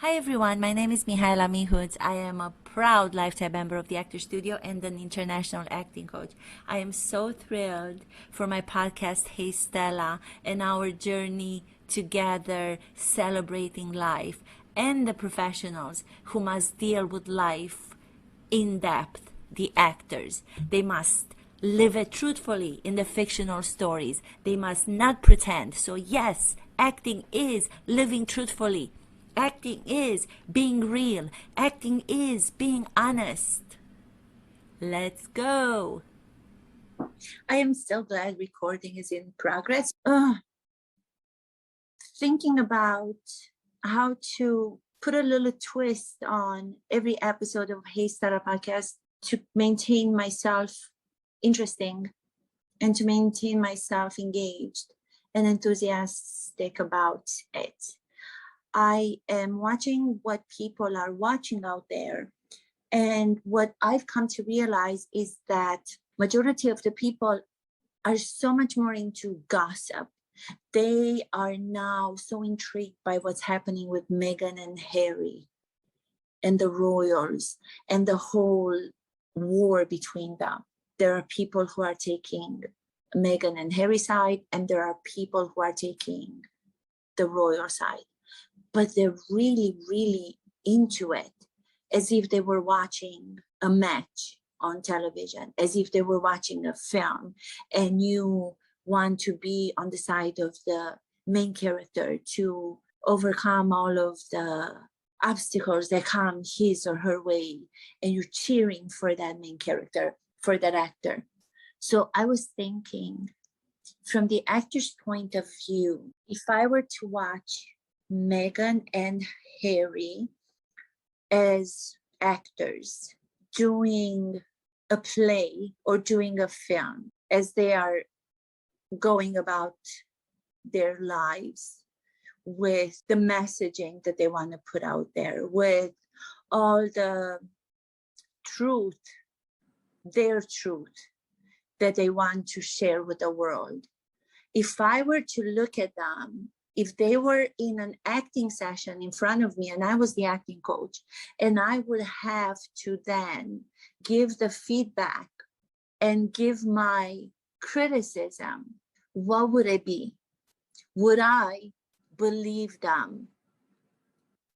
Hi everyone, my name is Mihaela Mihuds. I am a proud lifetime member of the Actor Studio and an international acting coach. I am so thrilled for my podcast, Hey Stella, and our journey together celebrating life and the professionals who must deal with life in depth, the actors. They must live it truthfully in the fictional stories. They must not pretend. So yes, acting is living truthfully. Acting is being real. Acting is being honest. Let's go. I am so glad recording is in progress. Thinking about how to put a little twist on every episode of Hey Stella podcast to maintain myself interesting and to maintain myself engaged and enthusiastic about it. I am watching what people are watching out there. And what I've come to realize is that majority of the people are so much more into gossip. They are now so intrigued by what's happening with Meghan and Harry and the royals and the whole war between them. There are people who are taking Meghan and Harry's side, and there are people who are taking the royal side. But they're really, really into it, as if they were watching a match on television, as if they were watching a film, and you want to be on the side of the main character to overcome all of the obstacles that come his or her way, and you're cheering for that main character, for that actor. So I was thinking, from the actor's point of view, if I were to watch Meghan and Harry as actors doing a play or doing a film, as they are going about their lives with the messaging that they want to put out there, with all the truth, their truth that they want to share with the world. If I were to look at them, if they were in an acting session in front of me and I was the acting coach, and I would have to then give the feedback and give my criticism, what would it be? Would I believe them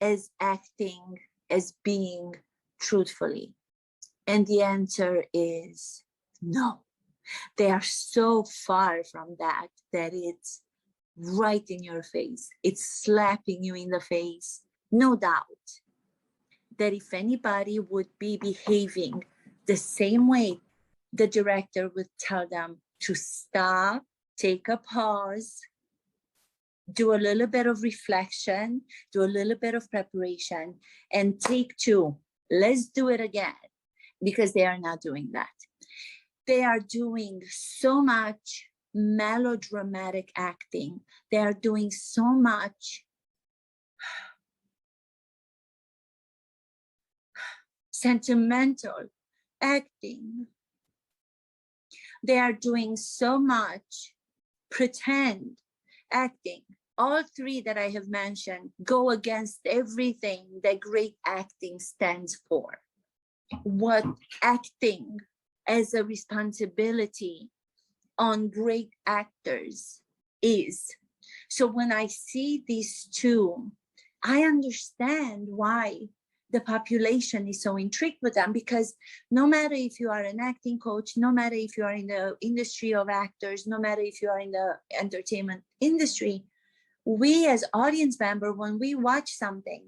as acting, as being truthfully? And the answer is no. They are so far from that it's right in your face. It's slapping you in the face. No doubt that if anybody would be behaving the same way, the director would tell them to stop, take a pause, do a little bit of reflection, do a little bit of preparation, and take two. Let's do it again, because they are not doing that. They are doing so much melodramatic acting. They are doing so much sentimental acting. They are doing so much pretend acting. All three that I have mentioned go against everything that great acting stands for. What acting as a responsibility on great actors is. So when I see these two, I understand why the population is so intrigued with them, because no matter if you are an acting coach, no matter if you are in the industry of actors, no matter if you are in the entertainment industry, we as audience member, when we watch something,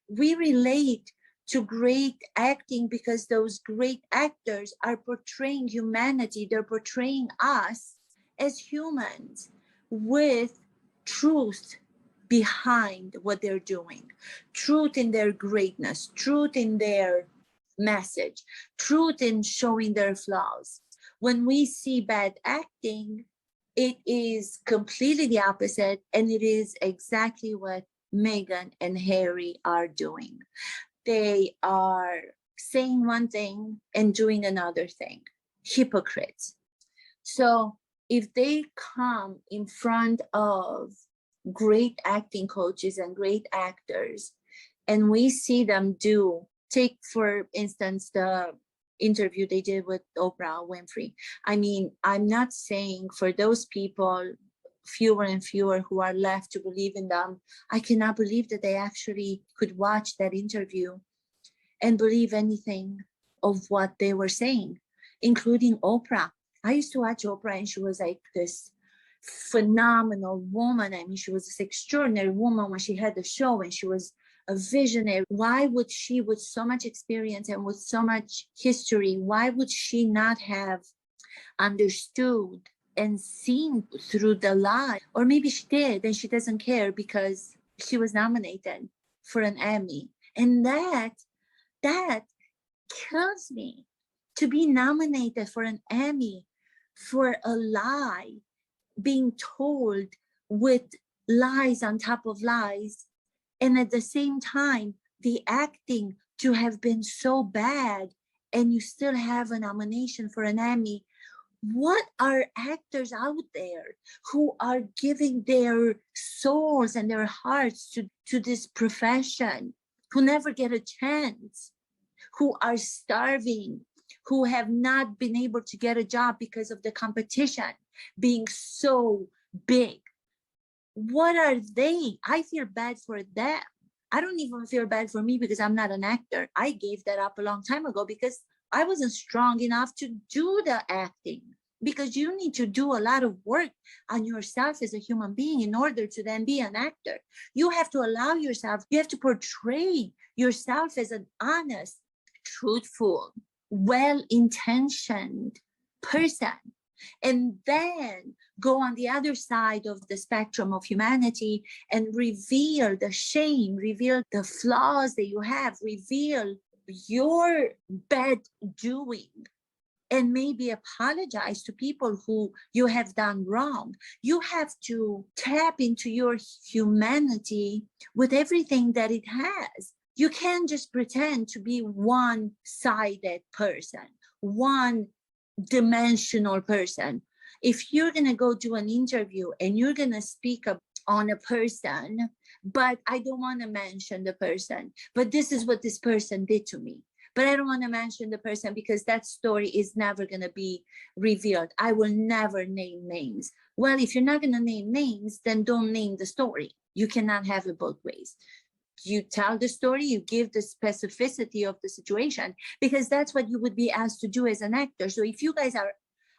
we relate to great acting because those great actors are portraying humanity. They're portraying us as humans with truth behind what they're doing, truth in their greatness, truth in their message, truth in showing their flaws. When we see bad acting, it is completely the opposite, and it is exactly what Meghan and Harry are doing. They are saying one thing and doing another thing. Hypocrites. So if they come in front of great acting coaches and great actors, and we see them take, for instance, the interview they did with Oprah Winfrey. I mean, I'm not saying for those people, fewer and fewer who are left to believe in them, I cannot believe that they actually could watch that interview and believe anything of what they were saying, including Oprah. I used to watch Oprah, and she was like this phenomenal woman. I mean, she was this extraordinary woman when she had the show, and she was a visionary. Why would she, with so much experience and with so much history, why would she not have understood and seen through the lie? Or maybe she did and she doesn't care because she was nominated for an Emmy. And that kills me, to be nominated for an Emmy for a lie, being told with lies on top of lies, and at the same time the acting to have been so bad, and you still have a nomination for an Emmy. What are actors out there who are giving their souls and their hearts to this profession, who never get a chance, who are starving, who have not been able to get a job because of the competition being so big? What are they? I feel bad for them. I don't even feel bad for me because I'm not an actor. I gave that up a long time ago because I wasn't strong enough to do the acting. Because you need to do a lot of work on yourself as a human being in order to then be an actor. You have to allow yourself, you have to portray yourself as an honest, truthful, well-intentioned person, and then go on the other side of the spectrum of humanity and reveal the shame, reveal the flaws that you have, reveal your bad doing, and maybe apologize to people who you have done wrong. You have to tap into your humanity with everything that it has. You can't just pretend to be one-sided person, one-dimensional person. If you're going to go do an interview and you're going to speak on a person, but I don't want to mention the person, but this is what this person did to me, but I don't want to mention the person because that story is never going to be revealed. I will never name names. Well, if you're not going to name names, then don't name the story. You cannot have it both ways. You tell the story, you give the specificity of the situation, because that's what you would be asked to do as an actor. So if you guys are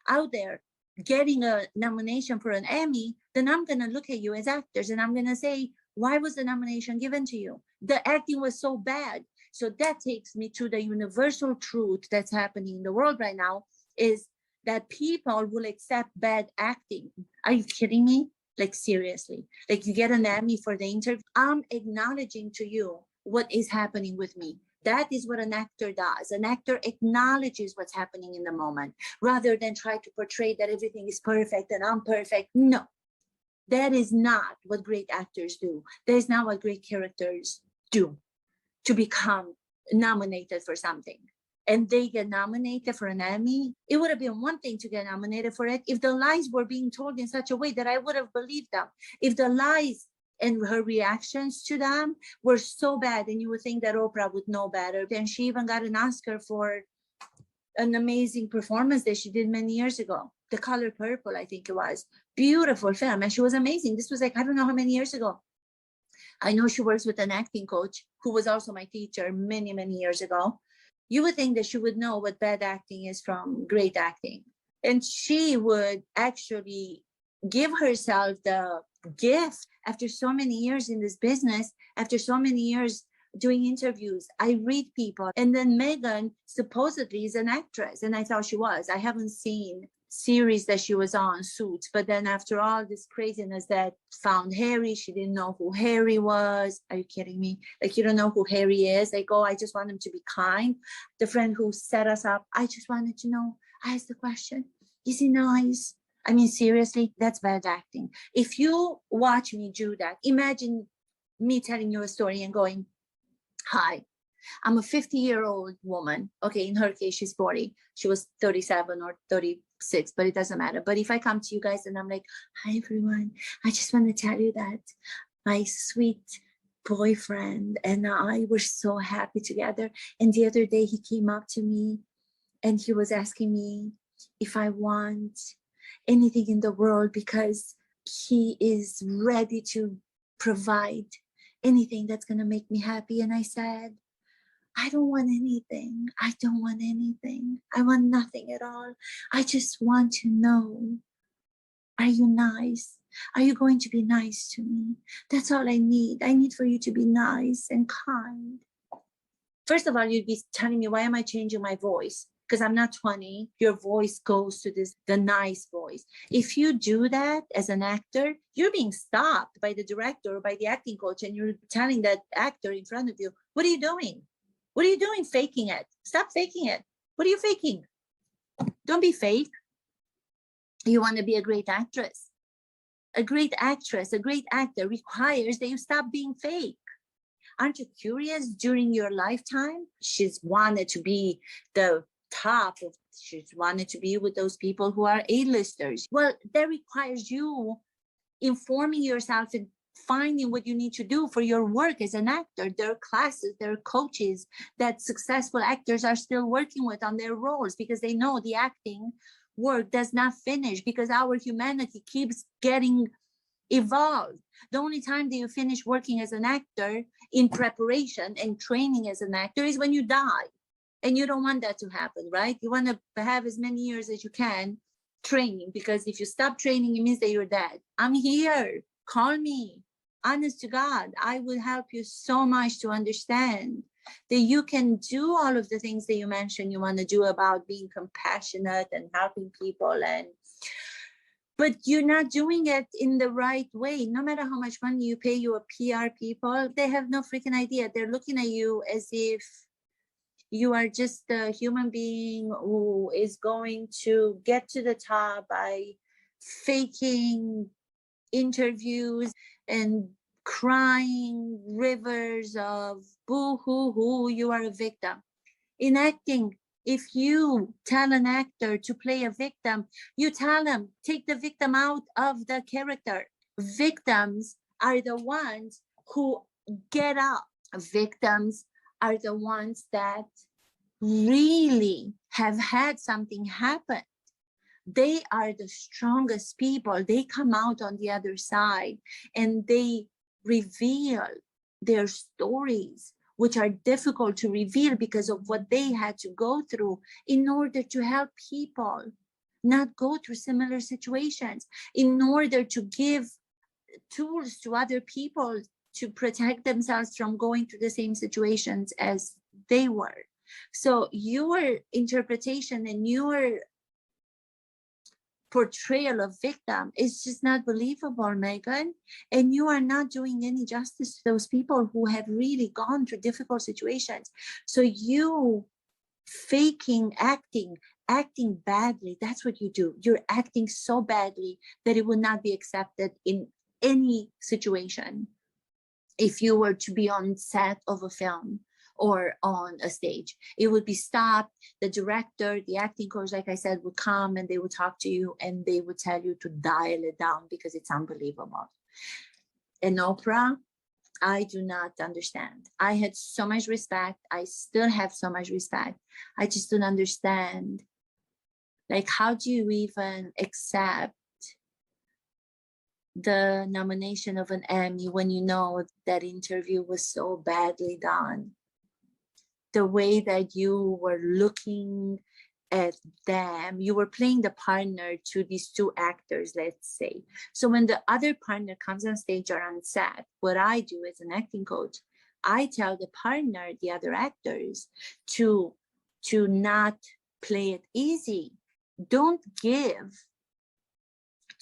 out there getting a nomination for an Emmy, then I'm going to look at you as actors and I'm going to say, why was the nomination given to you? The acting was so bad. So that takes me to the universal truth that's happening in the world right now, is that people will accept bad acting. Are you kidding me? Like, seriously, like, you get an Emmy for the interview. I'm acknowledging to you what is happening with me. That is what an actor does. An actor acknowledges what's happening in the moment rather than try to portray that everything is perfect and I'm perfect. No, that is not what great actors do. That is not what great characters do to become nominated for something. And they get nominated for an Emmy. It would have been one thing to get nominated for it if the lies were being told in such a way that I would have believed them. If the lies and her reactions to them were so bad, and you would think that Oprah would know better. Then she even got an Oscar for an amazing performance that she did many years ago. The Color Purple, I think it was. Beautiful film. And she was amazing. This was like, I don't know how many years ago. I know she works with an acting coach who was also my teacher many, many years ago. You would think that she would know what bad acting is from great acting. And she would actually give herself the gift after so many years in this business, after so many years doing interviews. I read people. And then Meghan supposedly is an actress. And I thought she was. I haven't seen series that she was on, Suits, but then after all this craziness that found Harry, she didn't know who Harry was. Are you kidding me? Like, you don't know who Harry is? Like, oh, I just want him to be kind. The friend who set us up, I just wanted to know. I asked the question, is he nice? I mean, seriously, that's bad acting. If you watch me do that, imagine me telling you a story and going, hi, I'm a 50-year-old woman. Okay, in her case, she's 40. She was 37 or 36, but it doesn't matter. But if I come to you guys and I'm like, hi, everyone, I just want to tell you that my sweet boyfriend and I were so happy together. And the other day he came up to me and he was asking me if I want anything in the world, because he is ready to provide anything that's going to make me happy. And I said, I don't want anything. I don't want anything. I want nothing at all. I just want to know, are you nice? Are you going to be nice to me? That's all I need. I need for you to be nice and kind. First of all, you'd be telling me, why am I changing my voice? Because I'm not 20. Your voice goes to the nice voice. If you do that as an actor, you're being stopped by the director or by the acting coach, and you're telling that actor in front of you, what are you doing? What are you doing faking it? Stop faking it. What are you faking? Don't be fake. You want to be a great actress. A great actress, a great actor requires that you stop being fake. Aren't you curious? During your lifetime, she's wanted to be the top of, she's wanted to be with those people who are A-listers. Well, that requires you informing yourself and finding what you need to do for your work as an actor. There are classes, there are coaches that successful actors are still working with on their roles, because they know the acting work does not finish, because our humanity keeps getting evolved. The only time that you finish working as an actor in preparation and training as an actor is when you die. And you don't want that to happen, right? You want to have as many years as you can training, because if you stop training, it means that you're dead. I'm here. Call me. Honest to God, I will help you so much to understand that you can do all of the things that you mentioned you want to do about being compassionate and helping people, but you're not doing it in the right way. No matter how much money you pay your PR people, they have no freaking idea. They're looking at you as if you are just a human being who is going to get to the top by faking interviews and crying rivers of boo-hoo-hoo, you are a victim. In acting, if you tell an actor to play a victim, you tell them, take the victim out of the character. Victims are the ones who get up. Victims are the ones that really have had something happen. They are the strongest people. They come out on the other side and they reveal their stories, which are difficult to reveal because of what they had to go through in order to help people not go through similar situations, in order to give tools to other people to protect themselves from going through the same situations as they were. So your interpretation and your portrayal of victim is just not believable, Meghan. And you are not doing any justice to those people who have really gone through difficult situations. So you faking acting badly, that's what you do. You're acting so badly that it will not be accepted in any situation if you were to be on set of a film or on a stage. It would be stopped. The director, the acting coach, like I said, would come and they would talk to you and they would tell you to dial it down because it's unbelievable. And Oprah, I do not understand. I had so much respect. I still have so much respect. I just don't understand. Like, how do you even accept the nomination of an Emmy when you know that interview was so badly done? The way that you were looking at them, you were playing the partner to these two actors, let's say. So when the other partner comes on stage or on set, what I do as an acting coach, I tell the partner, the other actors, to not play it easy. Don't give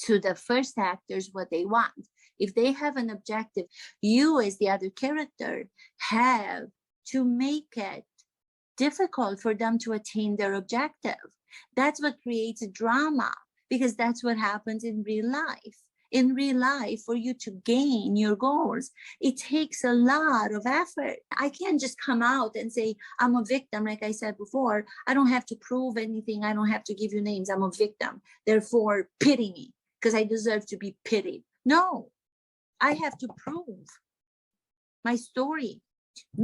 to the first actors what they want. If they have an objective, you as the other character have to make it difficult for them to attain their objective. That's what creates a drama, because that's what happens in real life. In real life, for you to gain your goals, it takes a lot of effort. I can't just come out and say, I'm a victim. Like I said before, I don't have to prove anything. I don't have to give you names. I'm a victim. Therefore, pity me because I deserve to be pitied. No, I have to prove my story.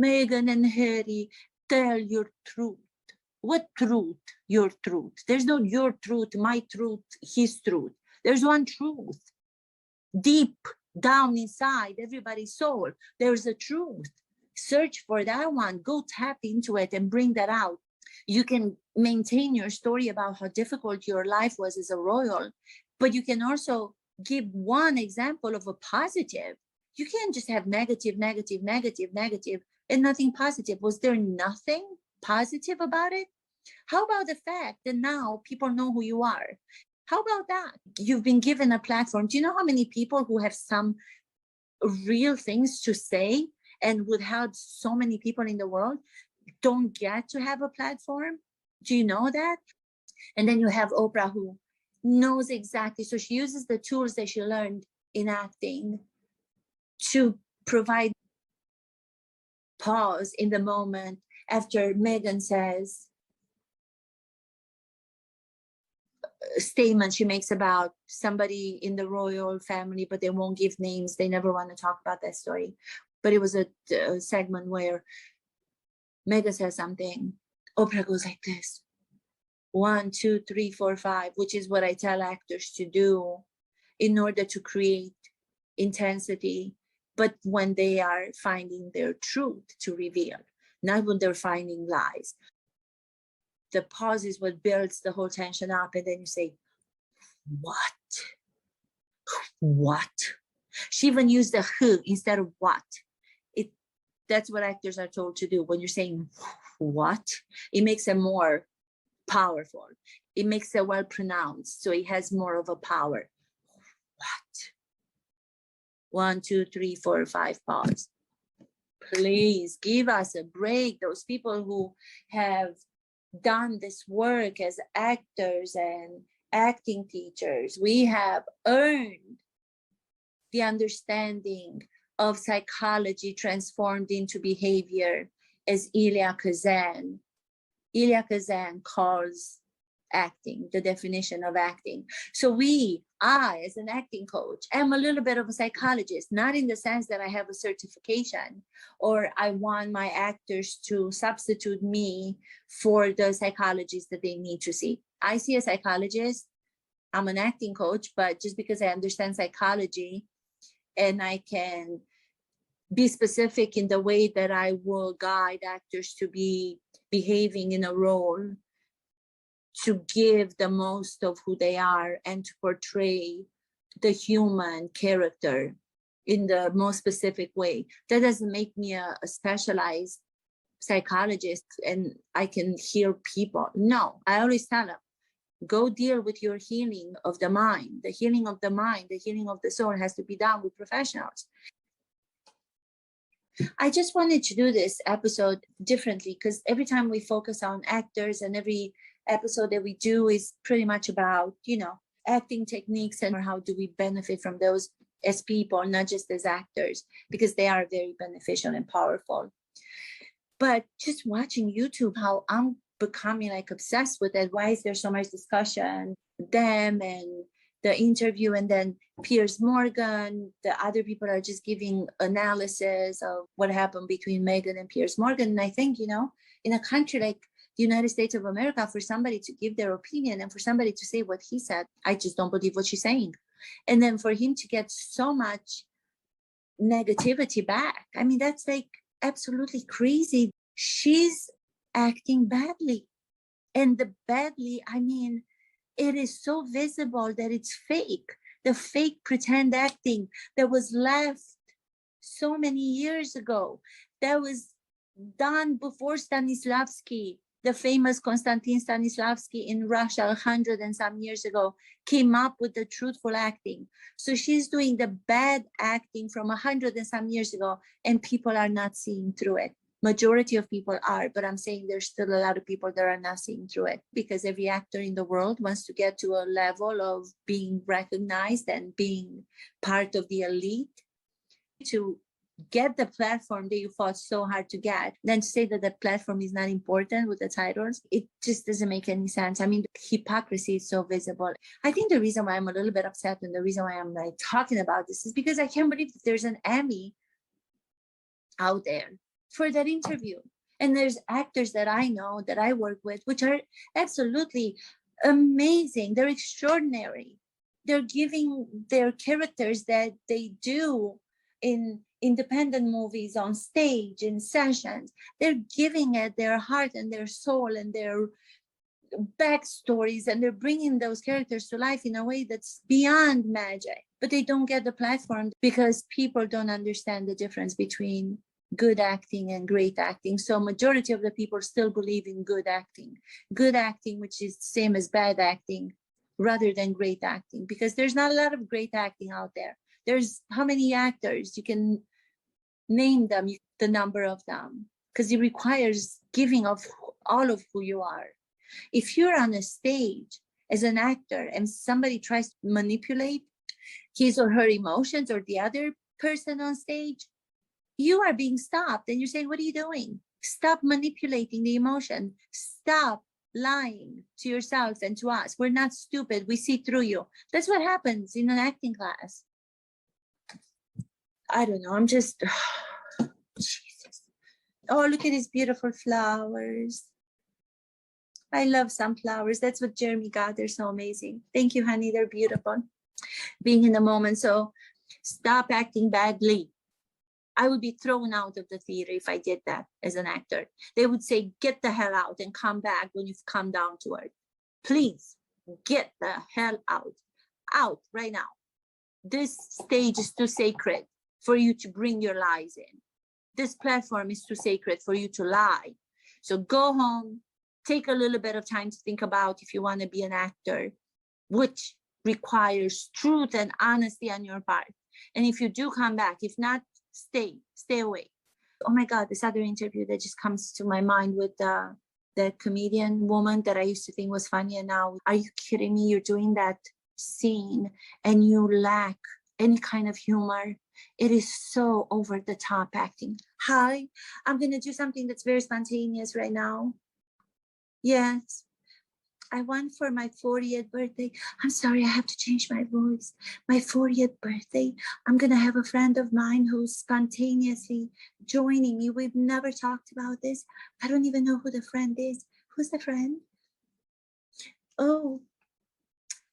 Meghan and Harry, tell your truth. What truth? Your truth. There's no your truth, my truth, his truth. There's one truth. Deep down inside everybody's soul, there's a truth. Search for that one. Go tap into it and bring that out. You can maintain your story about how difficult your life was as a royal, but you can also give one example of a positive. You can't just have negative, negative, negative, negative, and nothing positive. Was there nothing positive about it? How about the fact that now people know who you are? How about that? You've been given a platform. Do you know how many people who have some real things to say and would help so many people in the world don't get to have a platform? Do you know that? And then you have Oprah, who knows exactly. So she uses the tools that she learned in acting to provide pause in the moment after Meghan says a statement she makes about somebody in the royal family, but they won't give names. They never want to talk about that story. But it was a segment where Meghan says something. Oprah goes like this. 1, 2, 3, 4, 5, which is what I tell actors to do in order to create intensity, but when they are finding their truth to reveal, not when they're finding lies. The pause is what builds the whole tension up, and then you say, what? What? She even used the who instead of what. That's what actors are told to do. When you're saying what, it makes it more powerful. It makes it well pronounced, so it has more of a power. What? 1, 2, 3, 4, 5, pause. Please give us a break. Those people who have done this work as actors and acting teachers, we have earned the understanding of psychology transformed into behavior, as Elia Kazan calls acting, the definition of acting. So I, as an acting coach, am a little bit of a psychologist, not in the sense that I have a certification or I want my actors to substitute me for the psychologists that they need to see. I see a psychologist, I'm an acting coach, but just because I understand psychology and I can be specific in the way that I will guide actors to be behaving in a role, to give the most of who they are and to portray the human character in the most specific way. That doesn't make me a specialized psychologist and I can heal people. No, I always tell them, go deal with your healing of the mind. The healing of the mind, the healing of the soul has to be done with professionals. I just wanted to do this episode differently because every time we focus on actors and every episode that we do is pretty much about, acting techniques and how do we benefit from those as people, not just as actors, because they are very beneficial and powerful. But just watching YouTube, how I'm becoming like obsessed with it. Why is there so much discussion? Them and the interview, and then Piers Morgan, the other people are just giving analysis of what happened between Meghan and Piers Morgan. And I think, in a country like the United States of America, for somebody to give their opinion and for somebody to say what he said, I just don't believe what she's saying. And then for him to get so much negativity back, I mean, that's like absolutely crazy. She's acting badly. And the badly, I mean, it is so visible that it's fake. The fake pretend acting that was left so many years ago, that was done before Stanislavski, the famous Konstantin Stanislavski in Russia 100 and some years ago, came up with the truthful acting. So she's doing the bad acting from 100 and some years ago, and people are not seeing through it. Majority of people are, but I'm saying there's still a lot of people that are not seeing through it, because every actor in the world wants to get to a level of being recognized and being part of the elite. To get the platform that you fought so hard to get, then to say that the platform is not important with the titles, it just doesn't make any sense. I mean, the hypocrisy is so visible. I think the reason why I'm a little bit upset and the reason why I'm like talking about this is because I can't believe that there's an Emmy out there for that interview. And there's actors that I know, that I work with, which are absolutely amazing. They're extraordinary. They're giving their characters that they do in independent movies, on stage, in sessions. They're giving it their heart and their soul and their backstories, and they're bringing those characters to life in a way that's beyond magic. But they don't get the platform because people don't understand the difference between good acting and great acting. So majority of the people still believe in good acting, which is the same as bad acting, rather than great acting, because there's not a lot of great acting out there. There's how many actors? You can name them, the number of them, because it requires giving of all of who you are. If you're on a stage as an actor and somebody tries to manipulate his or her emotions, or the other person on stage, you are being stopped and you're saying, what are you doing? Stop manipulating the emotion. Stop lying to yourself and to us. We're not stupid. We see through you. That's what happens in an acting class. I don't know. I'm just, Jesus. Oh, look at these beautiful flowers. I love sunflowers. That's what Jeremy got. They're so amazing. Thank you, honey. They're beautiful. Being in the moment. So stop acting badly. I would be thrown out of the theater if I did that as an actor. They would say, get the hell out and come back when you've come down to earth. Please get the hell out right now. This stage is too sacred for you to bring your lies in. This platform is too sacred for you to lie. So go home, take a little bit of time to think about if you want to be an actor, which requires truth and honesty on your part. And if you do come back, if not, stay away. Oh my God, this other interview that just comes to my mind with the comedian woman that I used to think was funny, and now, are you kidding me? You're doing that scene and you lack any kind of humor. It is so over the top acting. Hi, I'm gonna do something that's very spontaneous right now. Yes, I want for my 40th birthday. I'm sorry, I have to change my voice. My 40th birthday, I'm going to have a friend of mine who's spontaneously joining me. We've never talked about this. I don't even know who the friend is. Who's the friend? Oh,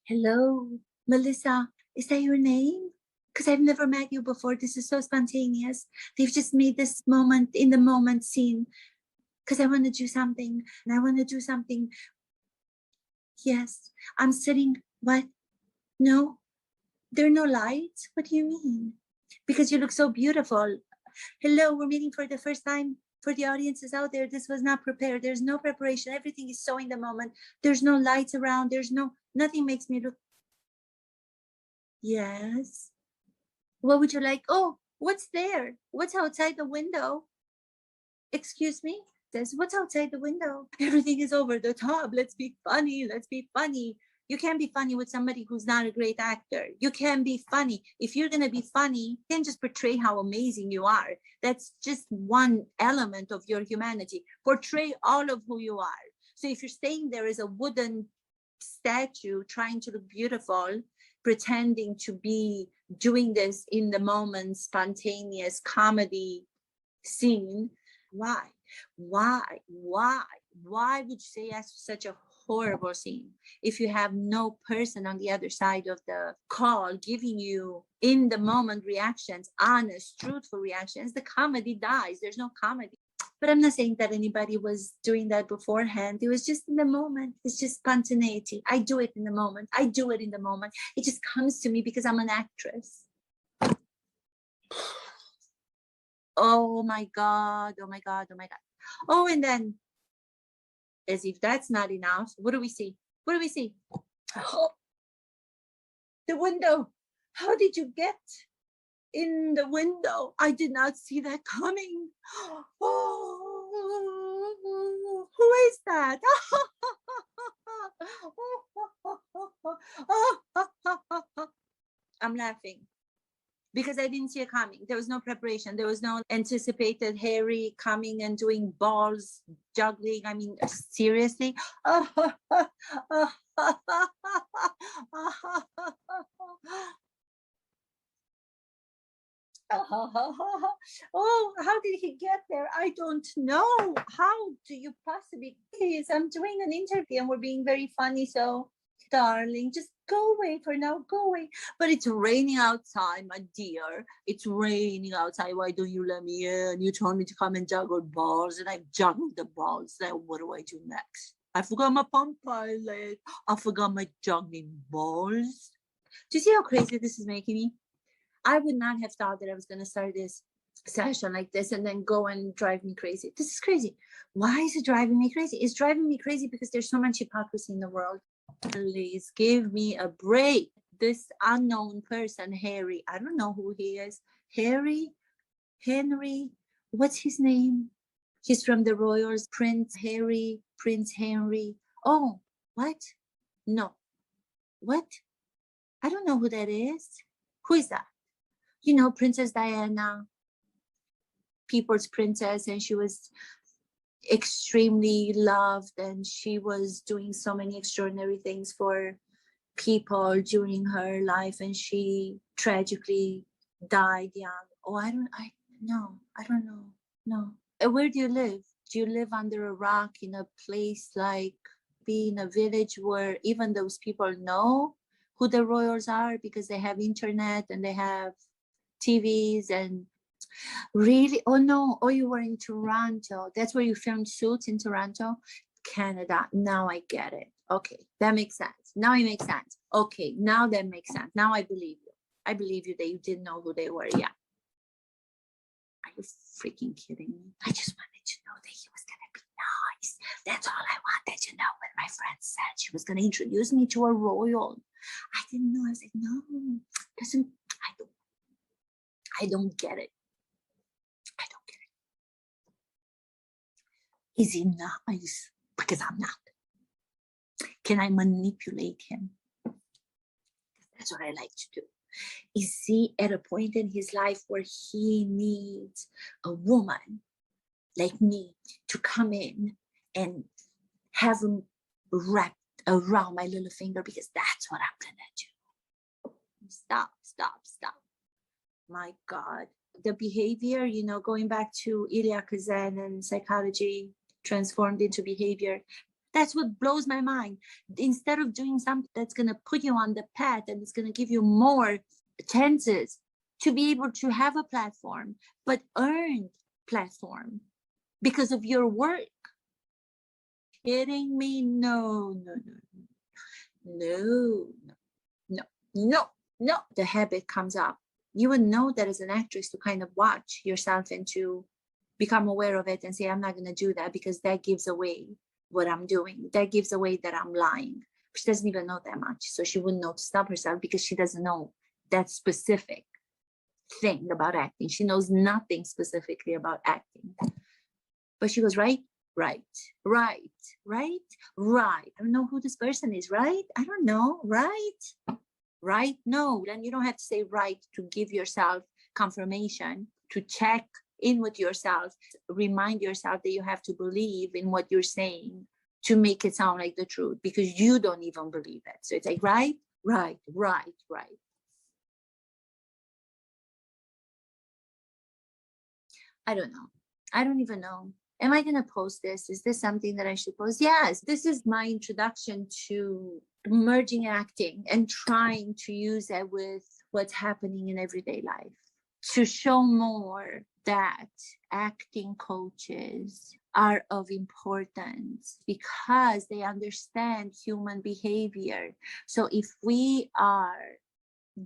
hello, Melissa. Is that your name? Because I've never met you before. This is so spontaneous. They've just made this moment in the moment scene. Because I want to do something, and I want to do something. Yes, I'm sitting. What? No, there are no lights. What do you mean? Because you look so beautiful. Hello, we're meeting for the first time. For the audiences out there, this was not prepared. There's no preparation. Everything is so in the moment. There's no lights around. Nothing makes me look. Yes. What would you like? Oh, what's there? What's outside the window? Excuse me? What's outside the window? Everything is over the top. Let's be funny. Let's be funny. You can't be funny with somebody who's not a great actor. You can be funny. If you're going to be funny, you can just portray how amazing you are. That's just one element of your humanity. Portray all of who you are. So if you're staying there as a wooden statue trying to look beautiful, pretending to be doing this in the moment, spontaneous comedy scene, why would you say yes to such a horrible scene if you have no person on the other side of the call giving you in the moment reactions, honest, truthful reactions? The comedy dies. There's no comedy. But I'm not saying that anybody was doing that beforehand. It was just in the moment. It's just spontaneity. I do it in the moment. It just comes to me because I'm an actress. Oh my God. Oh, and then, as if that's not enough, what do we see? Oh, the window. How did you get in the window? I did not see that coming. Oh, who is that? I'm laughing because I didn't see it coming. There was no preparation. There was no anticipated Harry coming and doing balls, juggling. I mean, seriously? Oh, how did he get there? I don't know. How do you possibly? I'm doing an interview and we're being very funny. So, darling, just go away for now. Go away. But it's raining outside, my dear. It's raining outside. Why don't you let me in? You told me to come and juggle balls, and I've juggled the balls. Now, what do I do next? I forgot my pump pilot. I forgot my juggling balls. Do you see how crazy this is making me? I would not have thought that I was going to start this session like this and then go and drive me crazy. This is crazy. Why is it driving me crazy? It's driving me crazy because there's so much hypocrisy in the world. Please give me a break. This unknown person, Harry, I don't know who he is. Henry, what's his name? He's from the royals. Prince Harry. Oh, what? No. What? I don't know who that is. Who is that? You know, Princess Diana, people's princess, and she was extremely loved, and she was doing so many extraordinary things for people during her life, and she tragically died young. Oh, I don't know. No. Where do you live? Do you live under a rock in a place like be in a village where even those people know who the royals are because they have internet and they have TVs and really? Oh no. Oh, you were in Toronto. That's where you filmed Suits, in Toronto, Canada. Now I get it. Okay, that makes sense. Now it makes sense. Okay, now that makes sense. Now I believe you. I believe you that you didn't know who they were. Yeah. Are you freaking kidding me? I just wanted to know that he was gonna be nice. That's all I wanted to know. When my friend said she was gonna introduce me to a royal, I didn't know. I was like, no, doesn't. I don't get it. I don't get it. Is he nice? Because I'm not. Can I manipulate him? That's what I like to do. Is he at a point in his life where he needs a woman like me to come in and have him wrapped around my little finger? Because that's what I'm gonna do. Stop. My God. The behavior, you know, going back to Ilya Kazan and psychology transformed into behavior, that's what blows my mind. Instead of doing something that's going to put you on the path and it's going to give you more chances to be able to have a platform, but earned platform because of your work. Kidding me? No. The habit comes up. You would know that as an actress to kind of watch yourself and to become aware of it and say, I'm not going to do that because that gives away what I'm doing. That gives away that I'm lying. She doesn't even know that much. So she wouldn't know to stop herself because she doesn't know that specific thing about acting. She knows nothing specifically about acting. But she goes, right. I don't know who this person is, right? I don't know, right? No, then you don't have to say right to give yourself confirmation, to check in with yourself, remind yourself that you have to believe in what you're saying to make it sound like the truth because you don't even believe it. So it's like, right. I don't know. I don't even know. Am I going to post this? Is this something that I should post? Yes, this is my introduction to merging acting and trying to use it with what's happening in everyday life to show more that acting coaches are of importance because they understand human behavior. So if we are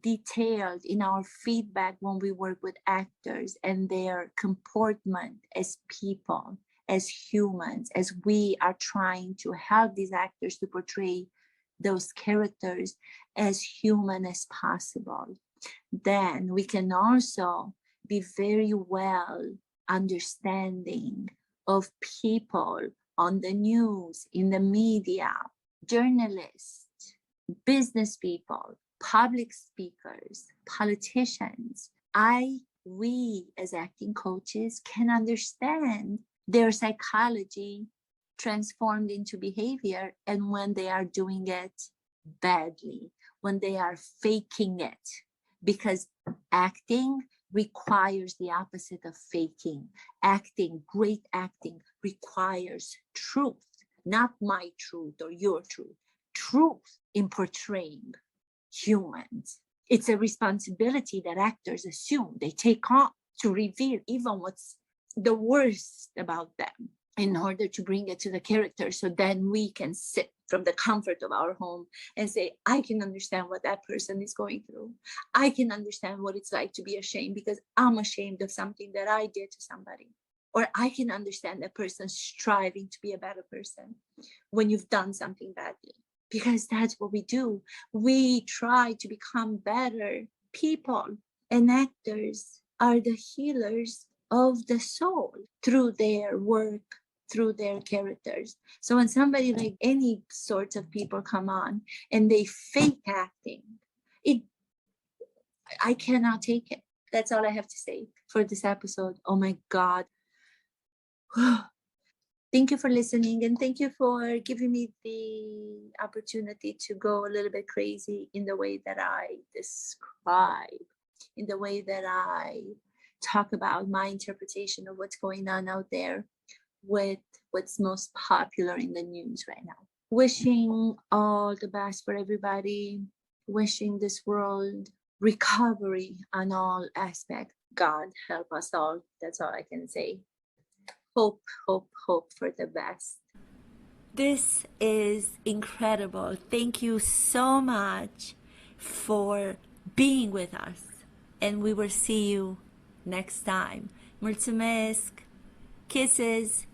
detailed in our feedback when we work with actors and their comportment as people, as humans, as we are trying to help these actors to portray those characters as human as possible, then we can also be very well understanding of people on the news, in the media, journalists, business people, public speakers, politicians. We as acting coaches can understand their psychology transformed into behavior, and when they are doing it badly, when they are faking it, because acting requires the opposite of faking. Acting, great acting, requires truth, not my truth or your truth. Truth in portraying humans. It's a responsibility that actors assume they take on to reveal even what's the worst about them in order to bring it to the character. So then we can sit from the comfort of our home and say, I can understand what that person is going through. I can understand what it's like to be ashamed because I'm ashamed of something that I did to somebody. Or I can understand that person striving to be a better person when you've done something badly. Because that's what we do. We try to become better people, and actors are the healers of the soul through their work, through their characters. So when somebody like any sorts of people come on and they fake acting, I cannot take it. That's all I have to say for this episode. Oh my God. Thank you for listening, and thank you for giving me the opportunity to go a little bit crazy in the way that I describe, in the way that I talk about my interpretation of what's going on out there with what's most popular in the news right now. Wishing all the best for everybody, wishing this world recovery on all aspects. God help us all. That's all I can say. Hope, hope, hope for the best. This is incredible. Thank you so much for being with us. And we will see you next time. Mulțumesc. Kisses.